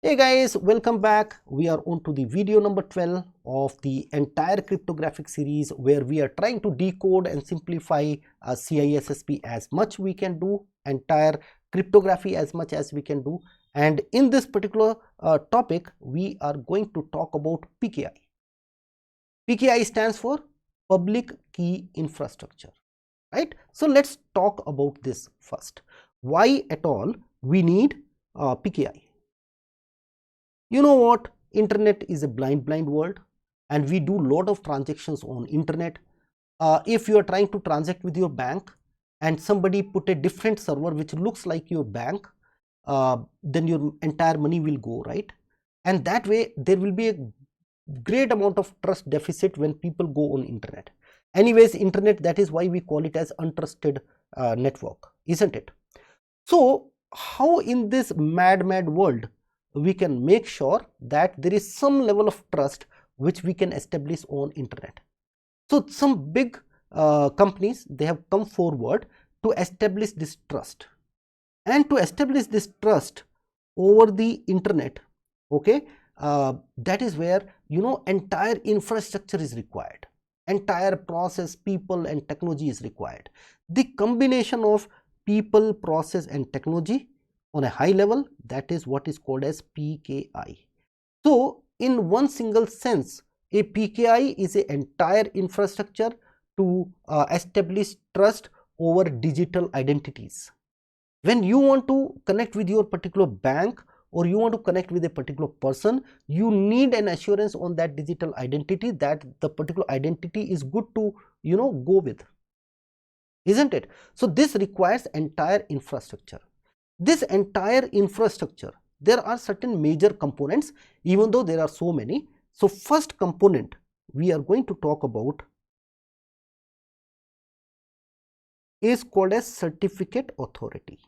Hey guys, welcome back. We are on to the video number 12 of the entire cryptographic series where we are trying to decode and simplify CISSP as much we can do, entire cryptography as much as we can do. And in this particular topic, we are going to talk about PKI. PKI stands for Public Key Infrastructure, right? So let's talk about this first. Why at all we need PKI? You know what, internet is a blind world and we do lot of transactions on internet. If you are trying to transact with your bank and somebody put a different server which looks like your bank, then your entire money will go, right? And that way there will be a great amount of trust deficit when people go on internet. Anyways, internet, that is why we call it as untrusted network, isn't it? So how in this mad world we can make sure that there is some level of trust which we can establish on internet? So some big companies, they have come forward to establish this trust, and to establish this trust over the internet, okay, that is where, you know, entire infrastructure is required, entire process, people and technology is required. The combination of people, process and technology on a high level, that is what is called as PKI. So in one single sense, a PKI is an entire infrastructure to establish trust over digital identities. When you want to connect with your particular bank or you want to connect with a particular person, you need an assurance on that digital identity that the particular identity is good to, you know, go with, isn't it? So this requires entire infrastructure. This entire infrastructure, there are certain major components, even though there are so many. So first component we are going to talk about is called as certificate authority.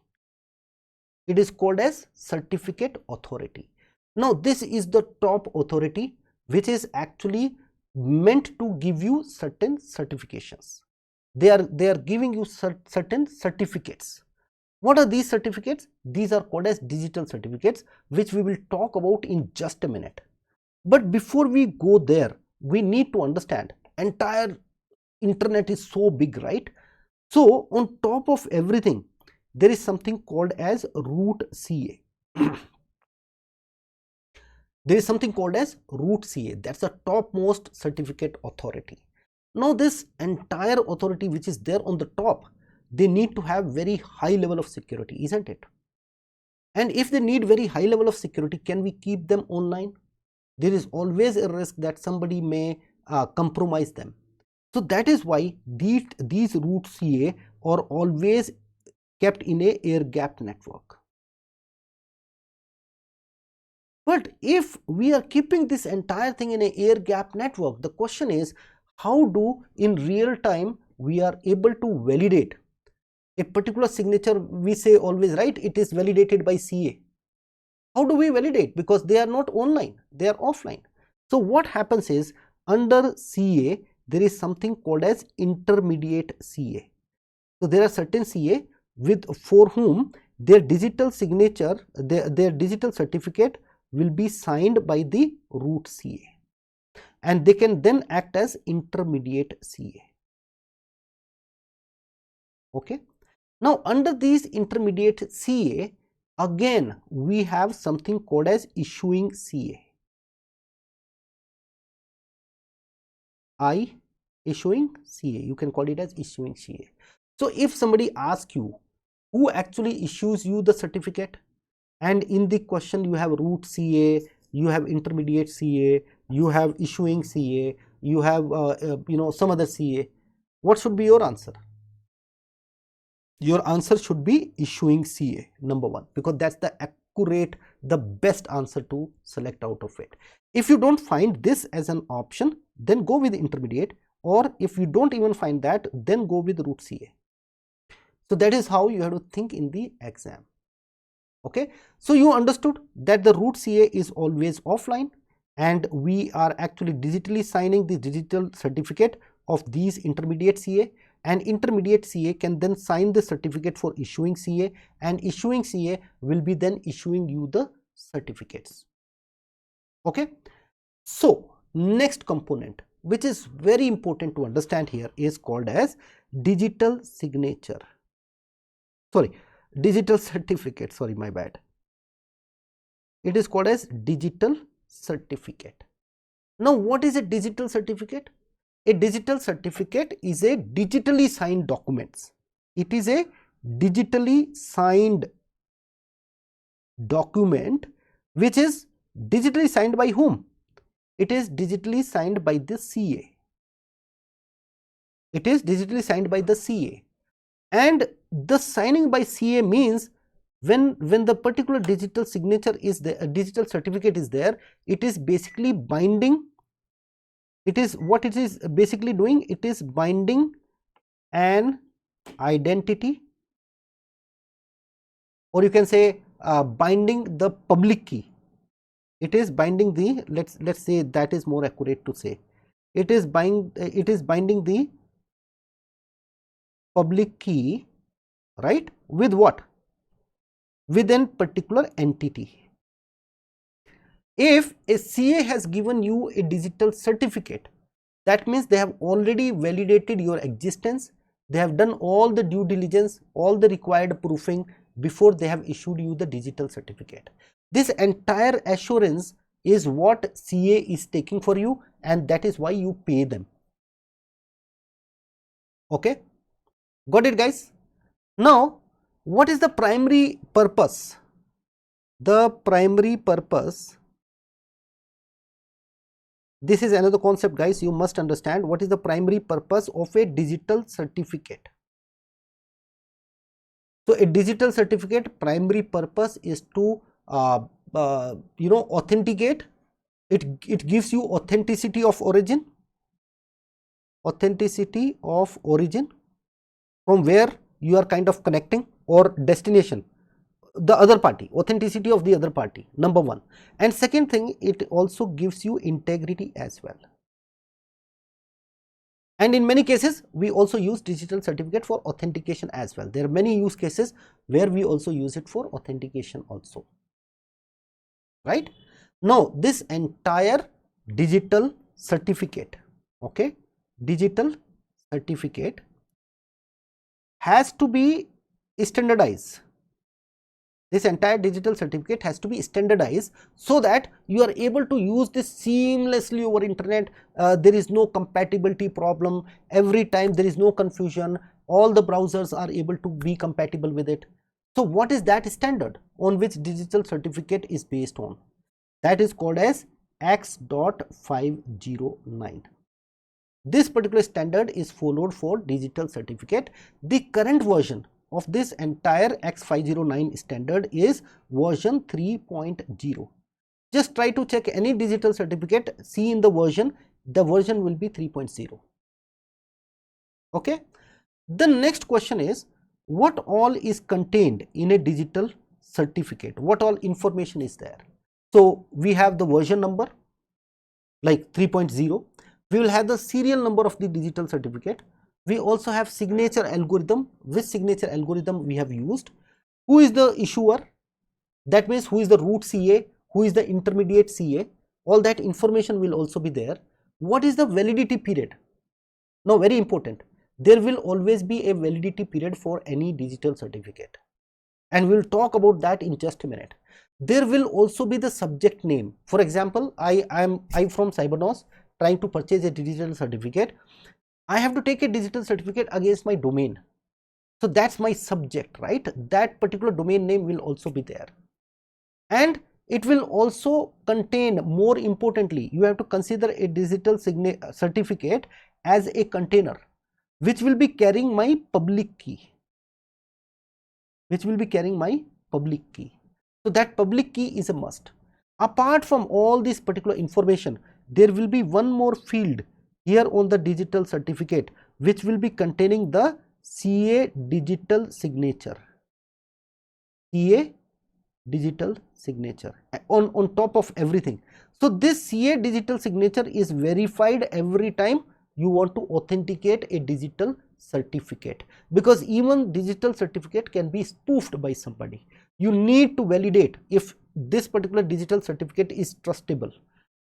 It is called as certificate authority. Now this is the top authority which is actually meant to give you certain certifications. They are giving you certain certificates. What are these certificates? These are called as digital certificates, which we will talk about in just a minute. But before we go there, we need to understand entire internet is so big, right? So on top of everything, there is something called as root CA. There is something called as root CA. That's the topmost certificate authority. Now this entire authority which is there on the top, they need to have very high level of security, isn't it? And if they need very high level of security, can we keep them online? There is always a risk that somebody may compromise them. So that is why these root CA are always kept in a air gap network. But if we are keeping this entire thing in a air gap network, the question is, how do in real time we are able to validate a particular signature? We say always, right, it is validated by CA. How do we validate? Because they are not online, they are offline. So what happens is, under CA there is something called as intermediate CA. So there are certain CA for whom their digital signature, their digital certificate will be signed by the root CA, and they can then act as intermediate CA. Okay. Now under these intermediate CA, again we have something called as issuing CA. Issuing CA, you can call it as issuing CA. So if somebody asks you who actually issues you the certificate, and in the question you have root CA, you have intermediate CA, you have issuing CA, you have you know, some other CA, what should be your answer? Your answer should be issuing CA, number one, because that's the accurate, the best answer to select out of it. If you don't find this as an option, then go with intermediate, or if you don't even find that, then go with root CA. So that is how you have to think in the exam. Okay, so you understood that the root CA is always offline, and we are actually digitally signing the digital certificate of these intermediate CA, and intermediate CA can then sign the certificate for issuing CA, and issuing CA will be then issuing you the certificates. Okay. So next component which is very important to understand here is called as digital signature. Sorry, digital certificate. Sorry, my bad. It is called as digital certificate. Now, what is a digital certificate? A digital certificate is a digitally signed documents. It is a digitally signed document which is digitally signed by whom? It is digitally signed by the CA. It is digitally signed by the CA, and the signing by CA means when the particular digital signature is there, a digital certificate is there, it is basically binding. It is what it is basically doing, it is binding an identity, or you can say binding the public key. It is binding the, let's say that is more accurate to say, it is binding the public key, right, with what? With a particular entity. If a CA has given you a digital certificate, that means they have already validated your existence, they have done all the due diligence, all the required proofing before they have issued you the digital certificate. This entire assurance is what CA is taking for you, and that is why you pay them. Okay, got it, guys? Now, what is the primary purpose? The primary purpose, this is another concept, guys, you must understand what is the primary purpose of a digital certificate. So a digital certificate primary purpose is to authenticate. It gives you authenticity of origin, from where you are kind of connecting, or destination, the other party, authenticity of the other party, number one. And second thing, it also gives you integrity as well. And in many cases we also use digital certificate for authentication as well. There are many use cases where we also use it for authentication also, right? Now this entire digital certificate, okay, digital certificate has to be standardized. This entire digital certificate has to be standardized so that you are able to use this seamlessly over internet. There is no compatibility problem. Every time there is no confusion. All the browsers are able to be compatible with it. So what is that standard on which digital certificate is based on? That is called as X.509. This particular standard is followed for digital certificate. The current version of this entire X509 standard is version 3.0. Just try to check any digital certificate, see in the version will be 3.0. Okay. The next question is, what all is contained in a digital certificate? What all information is there? So we have the version number like 3.0. We will have the serial number of the digital certificate. We also have signature algorithm, which signature algorithm we have used, who is the issuer, that means who is the root CA, who is the intermediate CA, all that information will also be there. What is the validity period? Now very important, there will always be a validity period for any digital certificate, and we will talk about that in just a minute. There will also be the subject name. For example, I'm from Cybernous trying to purchase a digital certificate. I have to take a digital certificate against my domain. So that's my subject, right? That particular domain name will also be there. And it will also contain, more importantly, you have to consider a digital certificate as a container which will be carrying my public key. So that public key is a must. Apart from all this particular information, there will be one more field here on the digital certificate which will be containing the CA digital signature. CA digital signature on top of everything. So this CA digital signature is verified every time you want to authenticate a digital certificate, because even digital certificate can be spoofed by somebody. You need to validate. If this particular digital certificate is trustable,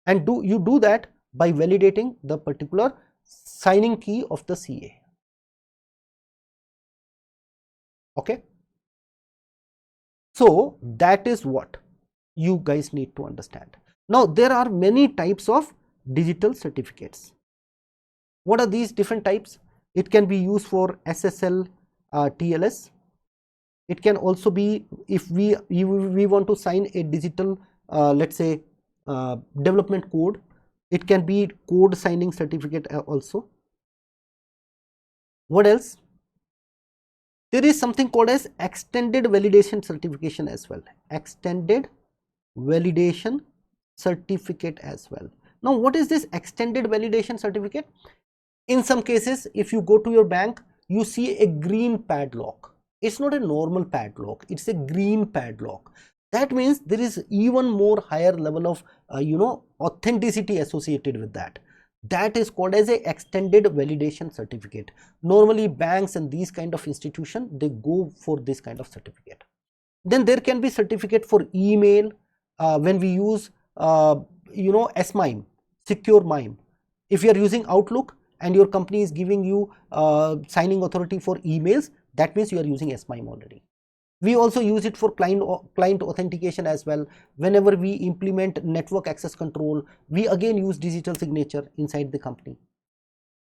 and you do that by validating the particular signing key of the CA. Okay, so that is what you guys need to understand. Now there are many types of digital certificates. What are these different types? It can be used for SSL, TLS. It can also be, if we want to sign a digital let's say development code, it can be code signing certificate also. What else? There is something called as extended validation certification as well. Extended validation certificate as well. Now what is this extended validation certificate? In some cases, if you go to your bank, you see a green padlock. It's not a normal padlock, it's a green padlock. That means there is even more higher level of authenticity associated with that. That is called as a extended validation certificate. Normally banks and these kind of institutions, they go for this kind of certificate. Then there can be certificate for email when we use SMIME, secure MIME. If you are using Outlook and your company is giving you signing authority for emails, that means you are using SMIME already. We also use it for client authentication as well. Whenever we implement network access control, we again use digital signature inside the company,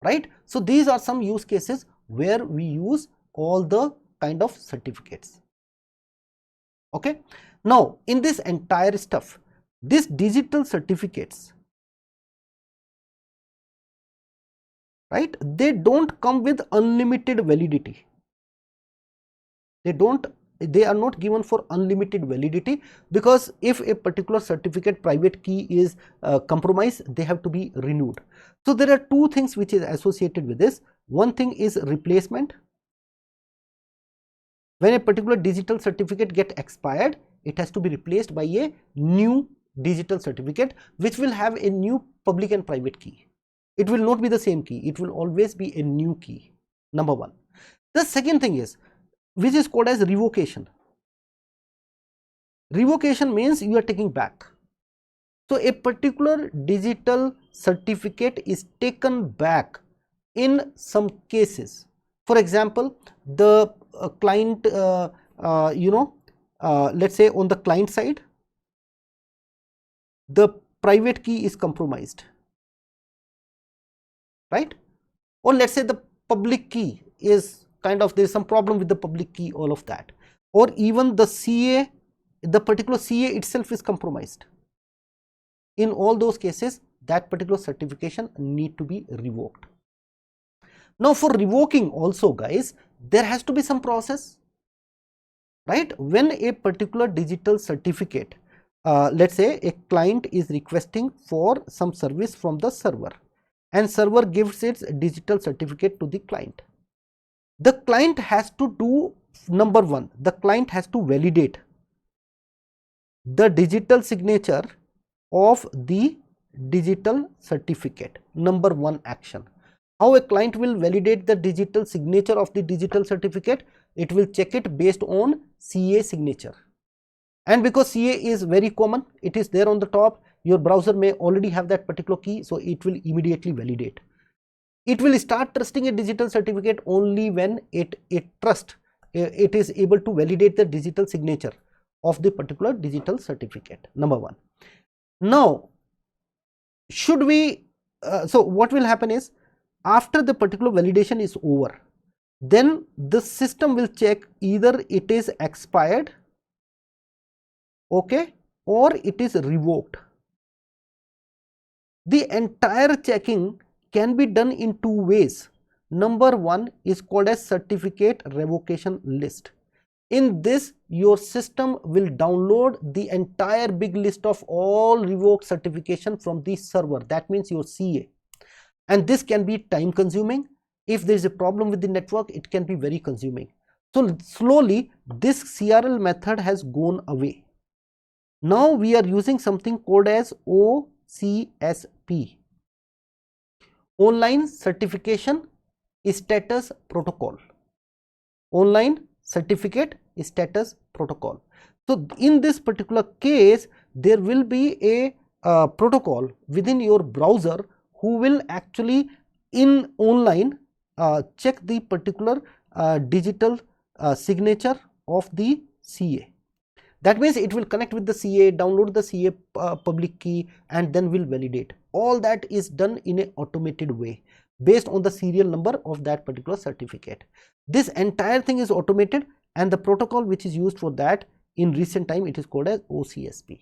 right? So these are some use cases where we use all the kind of certificates. Okay, now in this entire stuff, these digital certificates, right, they don't come with unlimited validity. They are not given for unlimited validity, because if a particular certificate private key is compromised, they have to be renewed. So there are two things which is associated with this. One thing is replacement. When a particular digital certificate gets expired, it has to be replaced by a new digital certificate which will have a new public and private key. It will not be the same key, it will always be a new key. Number one. The second thing is, which is called as revocation. Revocation means you are taking back. So a particular digital certificate is taken back in some cases. For example, the client, let's say on the client side, the private key is compromised, right? Or let's say the public key is there's some problem with the public key, all of that. Or even the CA, the particular CA itself is compromised. In all those cases, that particular certification need to be revoked. Now for revoking also, guys, there has to be some process, right? When a particular digital certificate, let's say a client is requesting for some service from the server, and server gives its digital certificate to the client. The client has to do, number one, the client has to validate the digital signature of the digital certificate. Number one action. How a client will validate the digital signature of the digital certificate? It will check it based on CA signature. And because CA is very common, it is there on the top, your browser may already have that particular key, so it will immediately validate. It will start trusting a digital certificate only when it is able to validate the digital signature of the particular digital certificate. Number one. Now, should we, so what will happen is, after the particular validation is over, then the system will check either it is expired, okay, or it is revoked. The entire checking can be done in two ways. Number one is called as certificate revocation list. In this, your system will download the entire big list of all revoked certification from the server. That means your CA. And this can be time consuming. If there is a problem with the network, it can be very consuming. So slowly this CRL method has gone away. Now we are using something called as OCSP, Online Certification Status Protocol. Online Certificate Status Protocol. So in this particular case, there will be a protocol within your browser who will actually in online check the particular digital signature of the CA. That means it will connect with the CA, download the CA public key, and then will validate. All that is done in an automated way based on the serial number of that particular certificate. This entire thing is automated, and the protocol which is used for that in recent time, it is called as OCSP.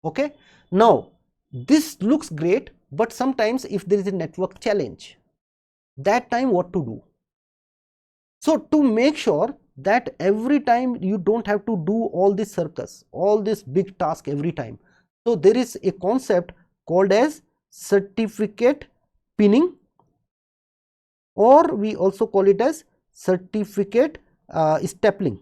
Okay. Now this looks great, but sometimes if there is a network challenge, that time what to do? So to make sure that every time you don't have to do all this circus, all this big task every time, so there is a concept called as certificate pinning, or we also call it as certificate stapling.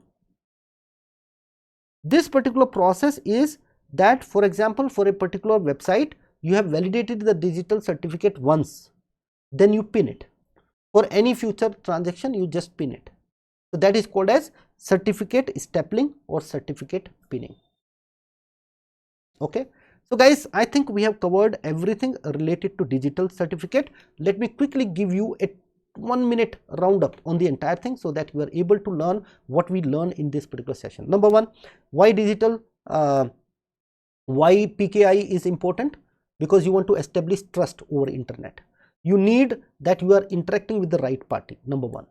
This particular process is that, for example, for a particular website, you have validated the digital certificate once, then you pin it. For any future transaction, you just pin it. So that is called as certificate stapling or certificate pinning. Okay. So guys, I think we have covered everything related to digital certificate. Let me quickly give you a 1 minute roundup on the entire thing so that you are able to learn what we learn in this particular session. Number one, why digital, why PKI is important? Because you want to establish trust over internet. You need that you are interacting with the right party, number one.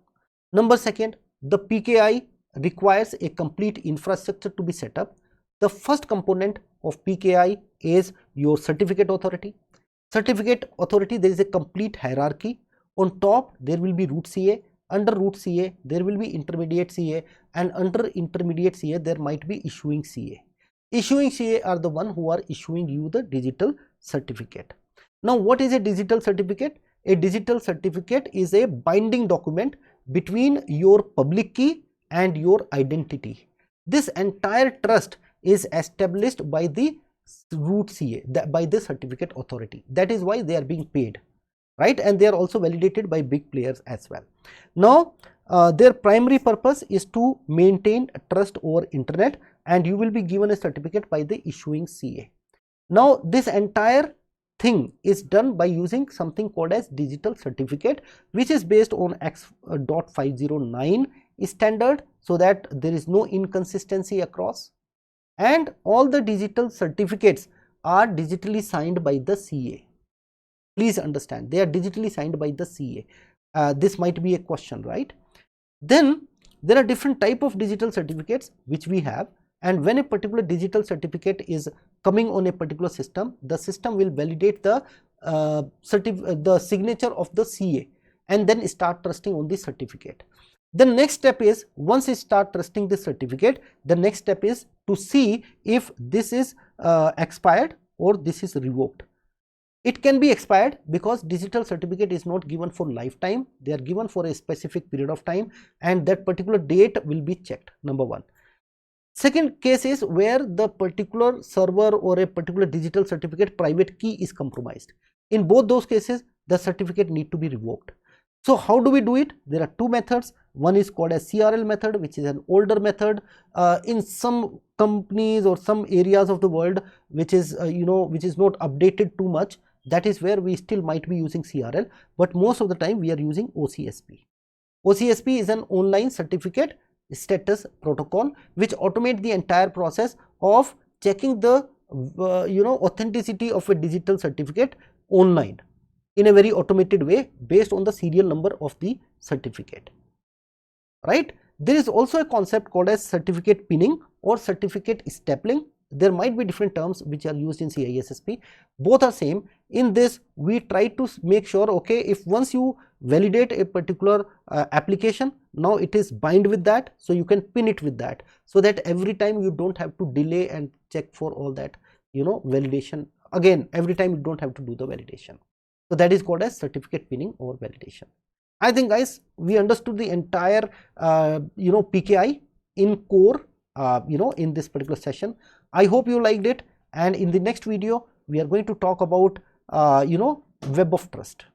Number second, the PKI requires a complete infrastructure to be set up. The first component of PKI is your certificate authority. Certificate authority, there is a complete hierarchy. On top, there will be root CA. Under root CA, there will be intermediate CA, and under intermediate CA, there might be issuing CA. Issuing CA are the one who are issuing you the digital certificate. Now, what is a digital certificate? A digital certificate is a binding document between your public key and your identity. This entire trust is established by the root CA, by the certificate authority. That is why they are being paid, right? And they are also validated by big players as well. Now, their primary purpose is to maintain trust over internet, and you will be given a certificate by the issuing CA. Now, this entire thing is done by using something called as digital certificate, which is based on X.509 standard, so that there is no inconsistency across, and all the digital certificates are digitally signed by the CA. Please understand, they are digitally signed by the CA. This might be a question, right? Then there are different type of digital certificates which we have, and when a particular digital certificate is coming on a particular system, the system will validate the signature of the CA and then start trusting on the certificate. The next step is, once you start trusting the certificate, the next step is to see if this is expired or this is revoked. It can be expired because digital certificate is not given for lifetime, they are given for a specific period of time, and that particular date will be checked, number one. Second case is where the particular server or a particular digital certificate private key is compromised. In both those cases, the certificate need to be revoked. So how do we do it? There are two methods. One is called as CRL method, which is an older method. In some companies or some areas of the world, which is which is not updated too much, that is where we still might be using CRL, but most of the time we are using OCSP. OCSP is an online certificate status protocol which automate the entire process of checking the authenticity of a digital certificate online in a very automated way based on the serial number of the certificate, right? There is also a concept called as certificate pinning or certificate stapling. There might be different terms which are used in CISSP. Both are same. In this, we try to make sure, okay, if once you validate a particular application, now it is bind with that, so you can pin it with that, so that every time you don't have to delay and check for all that validation. Again, every time you don't have to do the validation. So that is called as certificate pinning or validation. I think, guys, we understood the entire PKI in core in this particular session. I hope you liked it, and in the next video we are going to talk about web of trust.